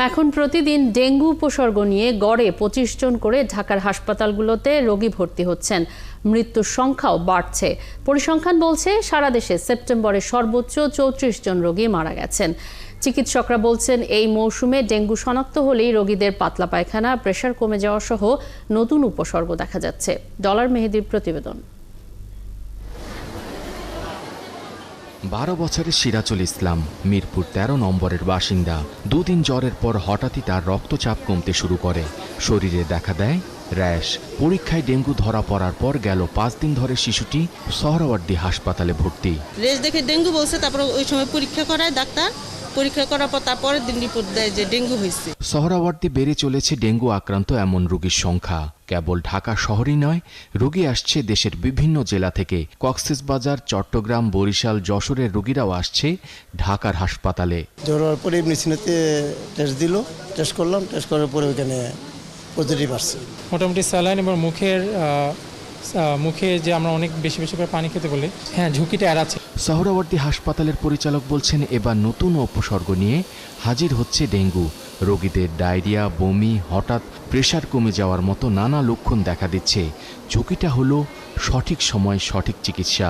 এখন প্রতিদিন ডেঙ্গু উপসর্গ নিয়ে গড়ে ২৫ জন করে ঢাকার হাসপাতালগুলোতে রোগী ভর্তি হচ্ছেন। মৃত্যুর সংখ্যাও বাড়ছে। পরিসংখ্যান বলছে সারা দেশে সেপ্টেম্বরে সর্বোচ্চ ৩৪ জন রোগী মারা গেছেন। চিকিৎসকরা বলছেন এই মৌসুমে ডেঙ্গু শনাক্ত হলেই রোগীদের পাতলা পায়খানা, প্রেশার কমে যাওয়া সহ নতুন উপসর্গ দেখা যাচ্ছে। ডলার মেহেদির প্রতিবেদন। ১২ বছরের সিরাজুল ইসলাম মিরপুর ১৩ নম্বরের বাসিন্দা। দুদিন জ্বরের পর হঠাৎই তার রক্তচাপ কমতে শুরু করে, শরীরে দেখা দেয় র্যাশ। পরীক্ষায় ডেঙ্গু ধরা পড়ার পর গেল ৫ দিন ধরে শিশুটি সোহরাওয়ার্দী হাসপাতালে ভর্তি। রেশ দেখে ডেঙ্গু বলছে, তারপর ওই সময় পরীক্ষা করায় ডাক্তার, পরীক্ষা করার পর তারপরের দিন রিপোর্ট দেয় যে ডেঙ্গু হয়েছে। সোহরাওয়ার্দী বেড়ে চলেছে ডেঙ্গু আক্রান্ত এমন রোগীর সংখ্যা। কেবল ঢাকা শহরই নয়, রোগী আসছে দেশের বিভিন্ন জেলা থেকে। কক্সবাজার, চট্টগ্রাম, বরিশাল, যশোরের রোগীরাও আসছে ঢাকার হাসপাতালে। জ্বর হওয়ার পরে মেশিনেতে টেস্ট দিল, টেস্ট করলাম, টেস্ট করার পরে ওইখানে পজিটিভ আসছে। মোটামুটি স্যালাইন এবং মুখে যে আমরা অনেক বেশি বেশি করে পানি খেতে বলি, হ্যাঁ, ঝুঁকিটা এড়াচ্ছে। সোহরাওয়ার্দী হাসপাতালের পরিচালক বলছেন এবার নতুন উপসর্গ নিয়ে হাজির হচ্ছে ডেঙ্গু। রোগীদের ডায়রিয়া, বমি, হঠাৎ প্রেশার কমে যাওয়ার মতো নানা লক্ষণ দেখা দিচ্ছে। ঝুঁকিটা হলো সঠিক সময় সঠিক চিকিৎসা,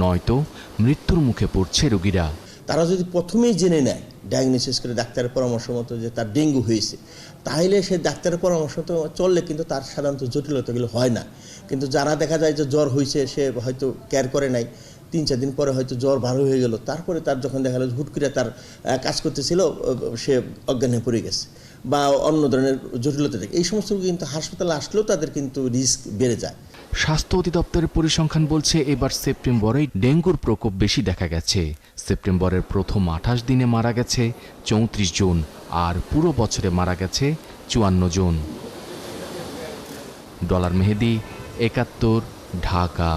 নয়তো মৃত্যুর মুখে পড়ছে রোগীরা। তারা যদি প্রথমেই জেনে নেয়, ডায়াগনোসিস করে ডাক্তারের পরামর্শ মতো যে তার ডেঙ্গু হয়েছে, তাহলে সে ডাক্তারের পরামর্শ মতো চললে কিন্তু তার সাধারণত জটিলতাগুলো হয় না। কিন্তু যারা দেখা যায় যে জ্বর হয়েছে, সে হয়তো কেয়ার করে নাই, ৩-৪ দিন পরে হয়তো জ্বর ভালো হয়ে গেল, তারপরে তার যখন দেখা গেল হুট করে তার কাজ করতেছিল, সে অজ্ঞান হয়ে পড়ে গেছে বা অন্য ধরনের জটিলতা থাকে, এই সমস্ত কিন্তু হাসপাতালে আসলেও তাদের কিন্তু রিস্ক বেড়ে যায়। স্বাস্থ্য অধিদপ্তরের পরিসংখ্যান বলছে এবার সেপ্টেম্বরেই ডেঙ্গুর প্রকোপ বেশি দেখা গেছে। সেপ্টেম্বরের প্রথম ২৮ দিনে মারা গেছে ৩৪ জন, আর পুরো বছরে মারা গেছে ৫৪ জন। ডলার মেহেদি, ৭১, ঢাকা।